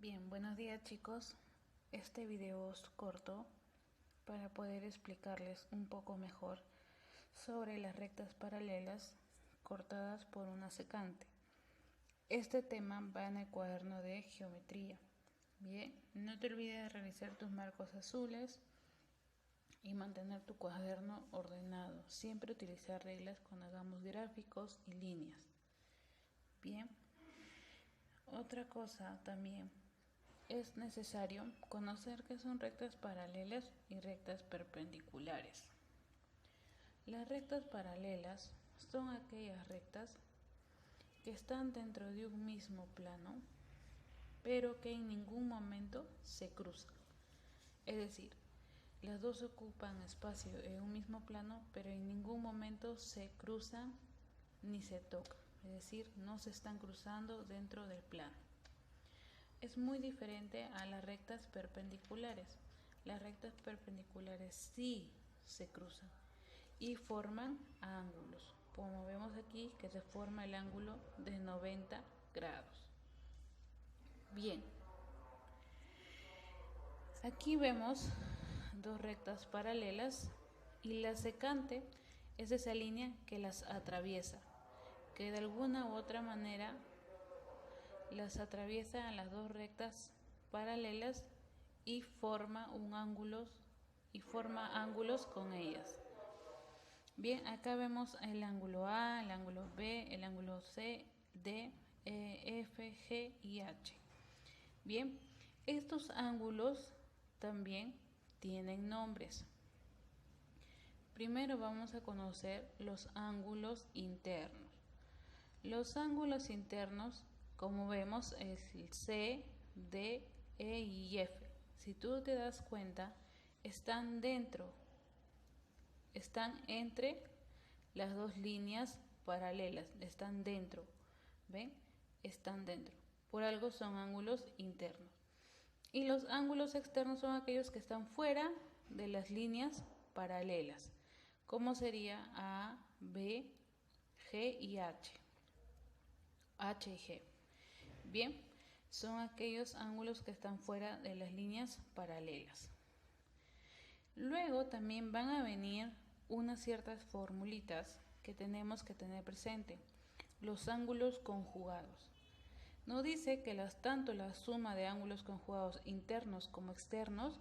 Bien, buenos días chicos. Este video es corto para poder explicarles un poco mejor sobre las rectas paralelas cortadas por una secante. Este tema va en el cuaderno de geometría. Bien, no te olvides de realizar tus marcos azules y mantener tu cuaderno ordenado. Siempre utilizar reglas cuando hagamos gráficos y líneas. Bien, otra cosa también. Es necesario conocer qué son rectas paralelas y rectas perpendiculares. Las rectas paralelas son aquellas rectas que están dentro de un mismo plano, pero que en ningún momento se cruzan. Es decir, las dos ocupan espacio en un mismo plano, pero en ningún momento se cruzan ni se tocan. Es decir, no se están cruzando dentro del plano. Es muy diferente a las rectas perpendiculares. Las rectas perpendiculares sí se cruzan y forman ángulos, como vemos aquí que se forma el ángulo de 90 grados. Bien, aquí vemos dos rectas paralelas y la secante es esa línea que las atraviesa, que de alguna u otra manera las atraviesa a las dos rectas paralelas y forma ángulos con ellas. Bien, acá vemos el ángulo A, el ángulo B, el ángulo C, D, E, F, G y H. Bien, estos ángulos también tienen nombres. Primero vamos a conocer los ángulos internos. Los ángulos internos, como vemos, es el C, D, E y F. Si tú te das cuenta, están entre las dos líneas paralelas, están dentro, ¿ven? Están dentro. Por algo son ángulos internos. Y los ángulos externos son aquellos que están fuera de las líneas paralelas, como sería A, B, G y H. H y G. Bien, son aquellos ángulos que están fuera de las líneas paralelas. Luego también van a venir unas ciertas formulitas que tenemos que tener presente. Los ángulos conjugados. Nos dice que tanto la suma de ángulos conjugados internos como externos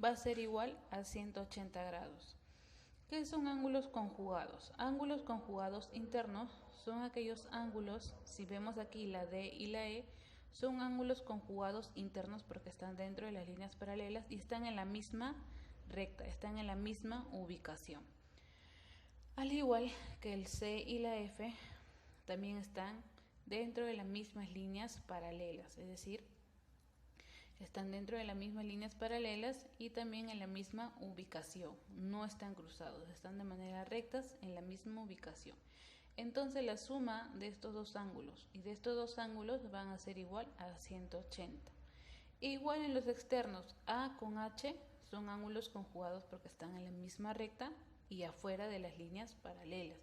va a ser igual a 180 grados. ¿Qué son ángulos conjugados? Ángulos conjugados internos son aquellos ángulos, si vemos aquí la D y la E, son ángulos conjugados internos porque están dentro de las líneas paralelas y están en la misma recta, están en la misma ubicación. Al igual que el C y la F, también están dentro de las mismas líneas paralelas, es decir, están dentro de las mismas líneas paralelas y también en la misma ubicación. No están cruzados, están de manera rectas en la misma ubicación. Entonces la suma de estos dos ángulos y de estos dos ángulos van a ser igual a 180. Igual en los externos, A con H son ángulos conjugados porque están en la misma recta y afuera de las líneas paralelas.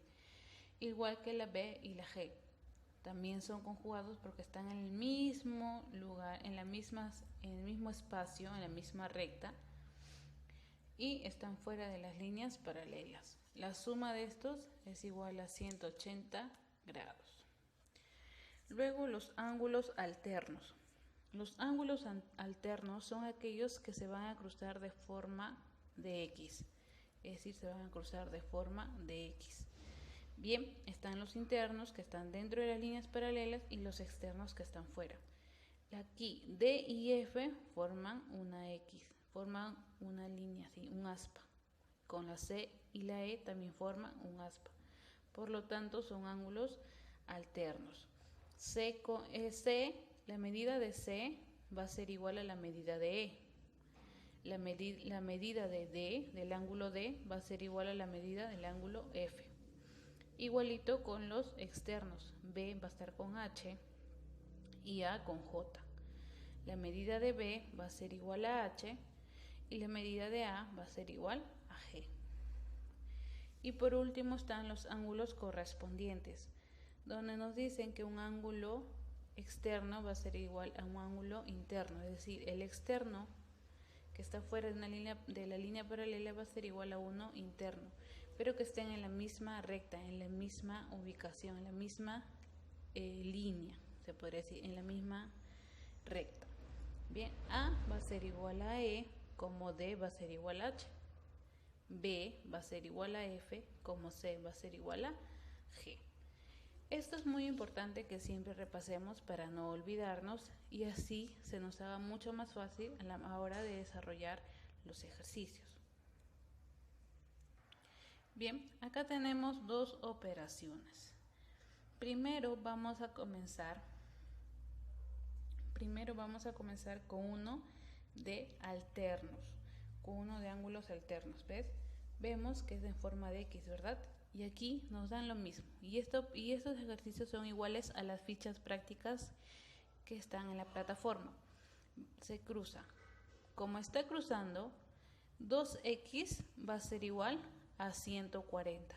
Igual que la B y la G. También son conjugados porque están en el mismo lugar, en el mismo espacio, en la misma recta y están fuera de las líneas paralelas. La suma de estos es igual a 180 grados. Luego los ángulos alternos. Los ángulos alternos son aquellos que se van a cruzar de forma de X, es decir, se van a cruzar de forma de X. Bien, están los internos que están dentro de las líneas paralelas y los externos que están fuera. Aquí D y F forman una X, forman una línea así, un aspa. Con la C y la E también forman un aspa. Por lo tanto, son ángulos alternos. La medida de C va a ser igual a la medida de E. La medida de D, del ángulo D, va a ser igual a la medida del ángulo F. Igualito con los externos, B va a estar con H y A con J. La medida de B va a ser igual a H y la medida de A va a ser igual a G. Y por último están los ángulos correspondientes, donde nos dicen que un ángulo externo va a ser igual a un ángulo interno, es decir, el externo que está fuera de la línea paralela va a ser igual a uno interno, pero que estén en la misma recta, en la misma ubicación, en la misma línea, se podría decir, en la misma recta. Bien, A va a ser igual a E, como D va a ser igual a H. B va a ser igual a F, como C va a ser igual a G. Esto es muy importante que siempre repasemos para no olvidarnos y así se nos haga mucho más fácil a la hora de desarrollar los ejercicios. Bien, acá tenemos dos operaciones. Primero vamos a comenzar con uno de alternos, con uno de ángulos alternos, ¿ves? Vemos que es en forma de X, ¿verdad? Y aquí nos dan lo mismo. Y estos ejercicios son iguales a las fichas prácticas que están en la plataforma. Se cruza. Como está cruzando, 2x va a ser igual a 140.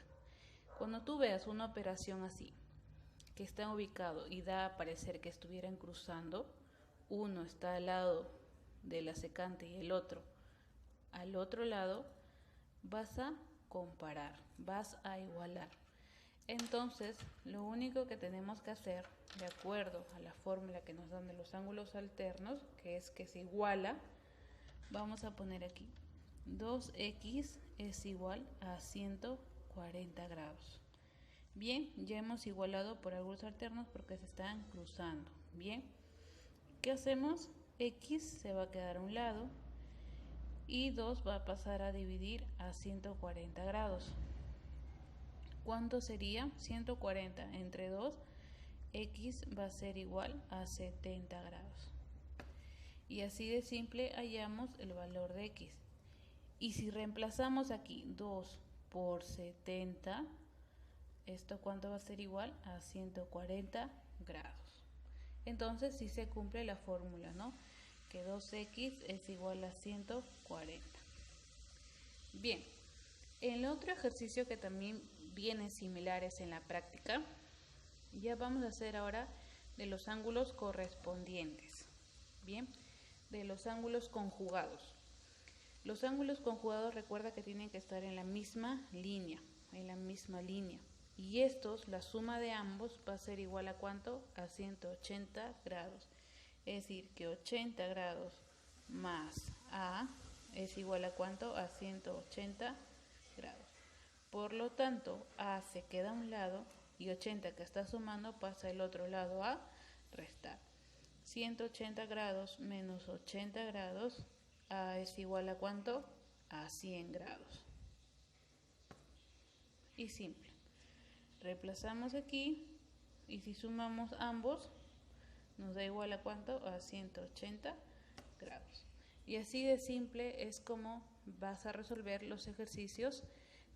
Cuando tú veas una operación así, que está ubicado y da a parecer que estuvieran cruzando, uno está al lado de la secante y el otro al otro lado, vas a comparar, vas a igualar. Entonces, lo único que tenemos que hacer, de acuerdo a la fórmula que nos dan de los ángulos alternos, que es que se iguala, vamos a poner aquí 2x es igual a 140 grados. Bien, ya hemos igualado por ángulos alternos porque se están cruzando. Bien, ¿qué hacemos? X se va a quedar a un lado y 2 va a pasar a dividir a 140 grados. ¿Cuánto sería? 140 entre 2, x va a ser igual a 70 grados. Y así de simple hallamos el valor de x. Y si reemplazamos aquí 2 por 70, ¿esto cuánto va a ser igual? A 140 grados. Entonces sí se cumple la fórmula, ¿no? Que 2x es igual a 140. Bien, el otro ejercicio que también viene similares en la práctica, ya vamos a hacer ahora de los ángulos correspondientes. Bien, de los ángulos conjugados. Los ángulos conjugados, recuerda que tienen que estar en la misma línea, Y estos, la suma de ambos va a ser igual a ¿cuánto? A 180 grados. Es decir, que 80 grados más A es igual a ¿cuánto? A 180 grados. Por lo tanto, A se queda a un lado y 80 que está sumando pasa al otro lado a restar. 180 grados menos 80 grados, A es igual a ¿cuánto? A 100 grados. Y simple. Reemplazamos aquí y si sumamos ambos, nos da igual a ¿cuánto? A 180 grados. Y así de simple es como vas a resolver los ejercicios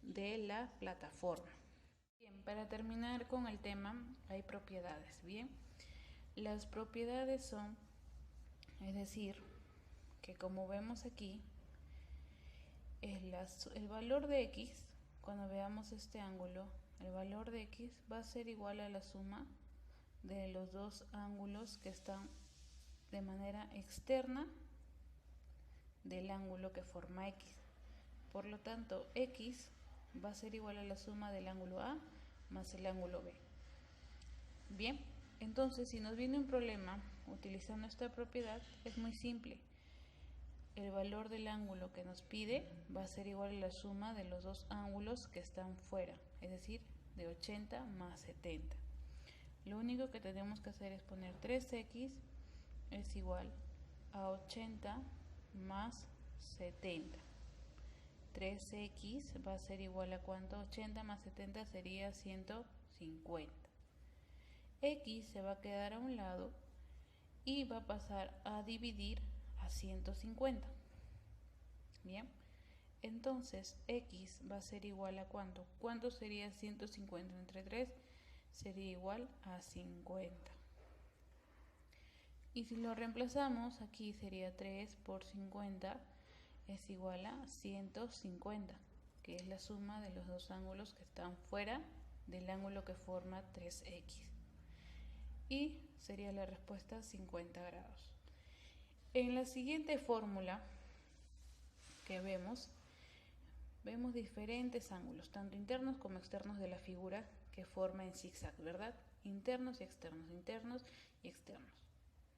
de la plataforma. Bien, para terminar con el tema, hay propiedades. Bien, las propiedades son, es decir, que como vemos aquí, el valor de x, cuando veamos este ángulo, el valor de x va a ser igual a la suma de los dos ángulos que están de manera externa del ángulo que forma x. Por lo tanto, x va a ser igual a la suma del ángulo A más el ángulo B. Bien, entonces si nos viene un problema utilizando esta propiedad, es muy simple. El valor del ángulo que nos pide va a ser igual a la suma de los dos ángulos que están fuera, es decir, de 80 más 70. Lo único que tenemos que hacer es poner 3x es igual a 80 más 70. 3x va a ser igual a ¿cuánto? 80 más 70 sería 150. X se va a quedar a un lado y va a pasar a dividir a 150. Bien, entonces x va a ser igual a ¿cuánto? ¿Cuánto sería 150 entre 3? Sería igual a 50. Y si lo reemplazamos, aquí sería 3 por 50 es igual a 150, que es la suma de los dos ángulos que están fuera del ángulo que forma 3x. y sería la respuesta 50 grados. En la siguiente fórmula que vemos diferentes ángulos, tanto internos como externos de la figura que forma en zigzag, ¿verdad? Internos y externos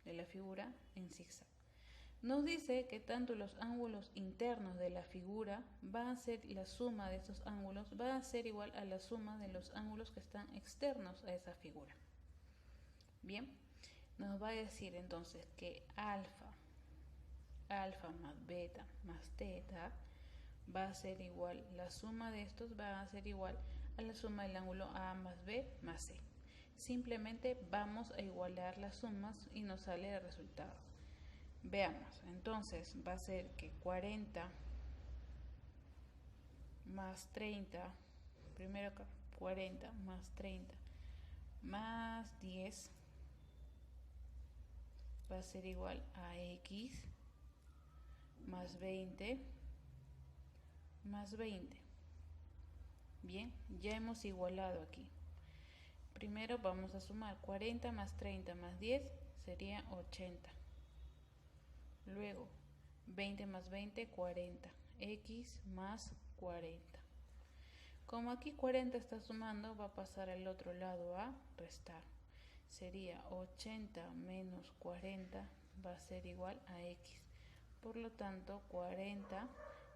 de la figura en zigzag. Nos dice que tanto los ángulos internos de la figura va a ser la suma de estos ángulos, va a ser igual a la suma de los ángulos que están externos a esa figura. Bien, nos va a decir entonces que alfa más beta más teta va a ser igual, la suma de estos va a ser igual a la suma del ángulo A más B más C. Simplemente vamos a igualar las sumas y nos sale el resultado. Veamos, entonces va a ser que 40 más 30, primero acá, 40 más 30 más 10 va a ser igual a X más 20 más 20. Bien, ya hemos igualado aquí. Primero vamos a sumar 40 más 30 más 10 sería 80. Luego 20 más 20, 40. X más 40. Como aquí 40 está sumando, va a pasar al otro lado a restar. Sería 80 menos 40 va a ser igual a X. Por lo tanto, 40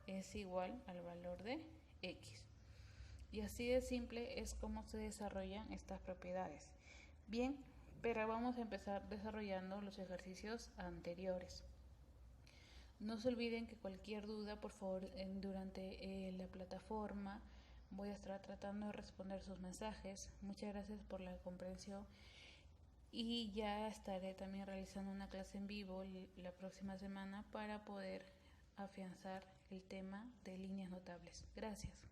es igual al valor de X. Y así de simple es como se desarrollan estas propiedades. Bien, pero vamos a empezar desarrollando los ejercicios anteriores. No se olviden que cualquier duda, por favor, durante la plataforma voy a estar tratando de responder sus mensajes. Muchas gracias por la comprensión. Y ya estaré también realizando una clase en vivo la próxima semana para poder afianzar el tema de líneas notables. Gracias.